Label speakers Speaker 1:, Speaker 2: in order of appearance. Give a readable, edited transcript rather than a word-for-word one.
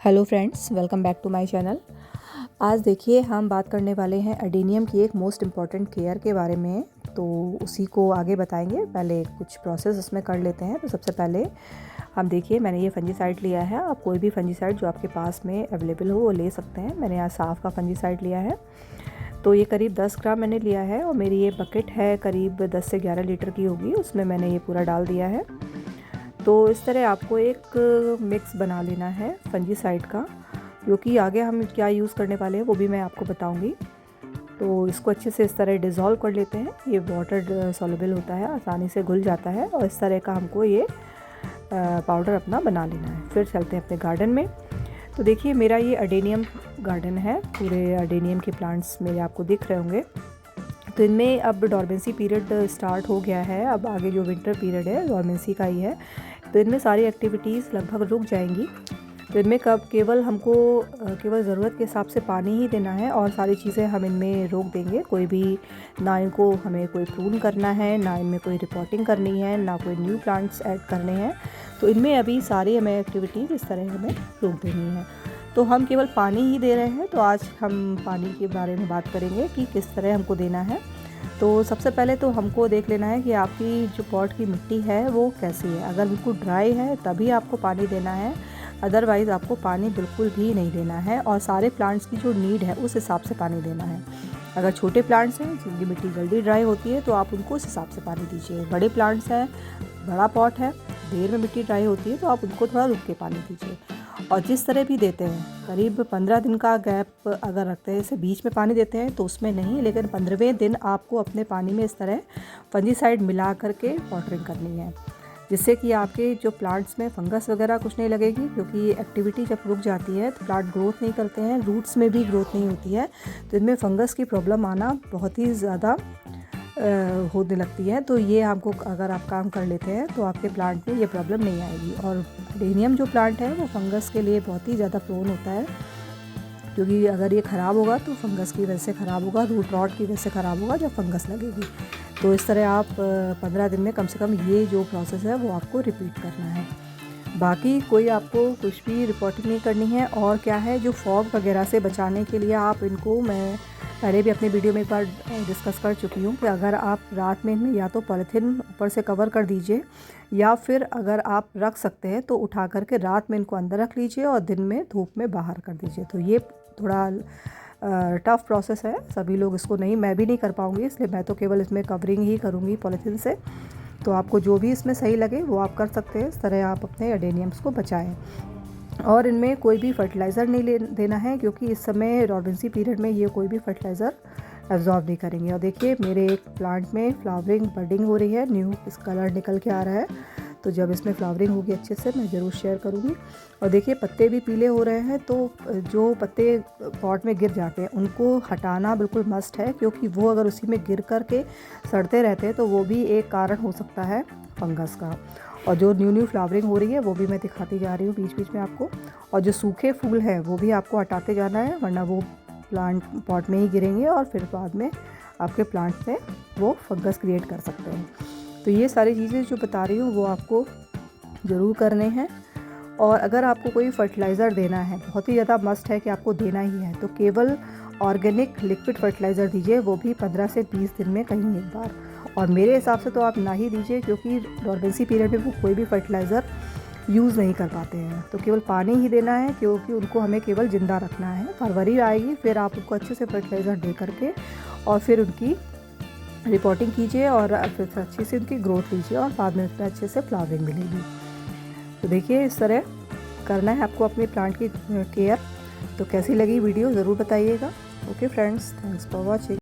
Speaker 1: Hello friends, welcome back to my channel. आज देखिए हम बात करने वाले हैं एडेनियम की एक मोस्ट इम्पॉर्टेंट केयर के बारे में। तो उसी को आगे बताएंगे। पहले कुछ प्रोसेस इसमें कर लेते हैं। तो सबसे पहले हम देखिए, मैंने ये फंजीसाइड लिया है। आप कोई भी फंजीसाइड जो आपके पास में अवेलेबल हो वो ले सकते हैं। मैंने यहाँ साफ का फंजीसाइड लिया है। तो ये करीब 10 ग्राम मैंने लिया है और मेरी ये बकेट है करीब 10 से 11 लीटर की होगी, उसमें मैंने ये पूरा डाल दिया है। तो इस तरह आपको एक मिक्स बना लेना है फंजीसाइड का, क्योंकि आगे हम क्या यूज़ करने वाले हैं वो भी मैं आपको बताऊंगी। तो इसको अच्छे से इस तरह डिज़ोल्व कर लेते हैं। ये वाटर सॉल्युबल होता है, आसानी से घुल जाता है और इस तरह का हमको ये पाउडर अपना बना लेना है। फिर चलते हैं अपने गार्डन में। तो देखिए मेरा ये अडेनियम गार्डन है, पूरे अडेनियम के प्लांट्स मेरे आपको दिख रहे होंगे। तो इनमें अब डॉर्मेंसी पीरियड स्टार्ट हो गया है। अब आगे जो विंटर पीरियड है डॉर्मेंसी का ही है। तो इनमें सारी एक्टिविटीज़ लगभग रुक जाएंगी। तो इनमें केवल हमको केवल ज़रूरत के हिसाब से पानी ही देना है और सारी चीज़ें हम इनमें रोक देंगे। कोई भी ना इनको हमें कोई प्रून करना है, ना इनमें कोई रिपोर्टिंग करनी है, ना कोई न्यू प्लांट्स ऐड करने हैं। तो इनमें अभी सारी हमें एक्टिविटीज़ इस तरह हमें रोक देनी है। तो हम केवल पानी ही दे रहे हैं। तो आज हम पानी के बारे में बात करेंगे कि किस तरह हमको देना है। तो सबसे पहले तो हमको देख लेना है कि आपकी जो पॉट की मिट्टी है वो कैसी है। अगर बिल्कुल ड्राई है तभी आपको पानी देना है, अदरवाइज़ आपको पानी बिल्कुल भी नहीं देना है। और सारे प्लांट्स की जो नीड है उस हिसाब से पानी देना है। अगर छोटे प्लांट्स हैं जिनकी मिट्टी जल्दी ड्राई होती है तो आप उनको उस हिसाब से पानी दीजिए। बड़े प्लांट्स हैं, बड़ा पॉट है, देर में मिट्टी ड्राई होती है तो आप उनको थोड़ा रुक के पानी दीजिए। और जिस तरह भी देते हैं, करीब 15 दिन का गैप अगर रखते हैं, जैसे बीच में पानी देते हैं तो उसमें नहीं, लेकिन 15वें दिन आपको अपने पानी में इस तरह फंजीसाइड मिला करके वाटरिंग करनी है, जिससे कि आपके जो प्लांट्स में फंगस वगैरह कुछ नहीं लगेगी। क्योंकि ये एक्टिविटी जब रुक जाती है तो प्लांट ग्रोथ नहीं करते हैं, रूट्स में भी ग्रोथ नहीं होती है, तो इनमें फंगस की प्रॉब्लम आना बहुत ही ज़्यादा होने लगती है। तो ये आपको अगर आप काम कर लेते हैं तो आपके प्लांट में ये प्रॉब्लम नहीं आएगी। और अडेनियम जो प्लांट है वो फंगस के लिए बहुत ही ज़्यादा प्रोन होता है, क्योंकि अगर ये ख़राब होगा तो फंगस की वजह से ख़राब होगा, रूट रॉट की वजह से ख़राब होगा जब फंगस लगेगी। तो इस तरह आप 15 दिन में कम से कम ये जो प्रोसेस है वो आपको रिपीट करना है। बाकी कोई आपको कुछ भी रिपोर्टिंग नहीं करनी है। और क्या है, जो फॉग वगैरह से बचाने के लिए आप इनको, मैं पहले भी अपने वीडियो में एक बार डिस्कस कर चुकी हूँ कि अगर आप रात में इनमें या तो पॉलीथीन ऊपर से कवर कर दीजिए, या फिर अगर आप रख सकते हैं तो उठा करके रात में इनको अंदर रख लीजिए और दिन में धूप में बाहर कर दीजिए। तो ये थोड़ा टफ़ प्रोसेस है, सभी लोग इसको नहीं, मैं भी नहीं कर पाऊँगी, इसलिए मैं तो केवल इसमें कवरिंग ही करूँगी पॉलीथीन से। तो आपको जो भी इसमें सही लगे वो आप कर सकते हैं। इस तरह आप अपने एडेनियम्स को बचाएं। और इनमें कोई भी फर्टिलाइज़र नहीं देना है, क्योंकि इस समय डॉर्मेंसी पीरियड में ये कोई भी फर्टिलाइज़र एब्जॉर्ब नहीं करेंगे। और देखिए मेरे एक प्लांट में फ्लावरिंग बडिंग हो रही है, न्यू इस कलर निकल के आ रहा है। तो जब इसमें फ्लावरिंग होगी अच्छे से मैं ज़रूर शेयर करूँगी। और देखिए पत्ते भी पीले हो रहे हैं। तो जो पत्ते पॉट में गिर जाते हैं उनको हटाना बिल्कुल मस्ट है, क्योंकि वो अगर उसी में गिर कर के सड़ते रहते हैं तो वो भी एक कारण हो सकता है फंगस का। और जो न्यू फ्लावरिंग हो रही है वो भी मैं दिखाती जा रही हूँ बीच बीच में आपको। और जो सूखे फूल हैं वो भी आपको हटाते जाना है, वरना वो प्लांट पॉट में ही गिरेंगे और फिर बाद में आपके प्लांट में वो फंगस क्रिएट कर सकते हैं। तो ये सारी चीज़ें जो बता रही हूँ वो आपको ज़रूर करने हैं। और अगर आपको कोई फर्टिलाइज़र देना है, बहुत ही ज़्यादा मस्ट है कि आपको देना ही है, तो केवल ऑर्गेनिक लिक्विड फर्टिलाइज़र दीजिए, वो भी 15 से 20 दिन में कहीं एक बार। और मेरे हिसाब से तो आप ना ही दीजिए, क्योंकि डॉर्मेंसी पीरियड में वो कोई भी फर्टिलाइज़र यूज़ नहीं कर पाते हैं। तो केवल पानी ही देना है, क्योंकि उनको हमें केवल ज़िंदा रखना है। फरवरी आएगी फिर आप उनको अच्छे से फर्टिलाइज़र दे करके और फिर उनकी रिपोर्टिंग कीजिए और फिर अच्छे से उनकी ग्रोथ लीजिए और बाद में उसमें अच्छे से फ्लावरिंग मिलेगी। तो देखिए इस तरह करना है आपको अपने प्लांट की केयर। तो कैसी लगी वीडियो ज़रूर बताइएगा। Okay friends, thanks for watching.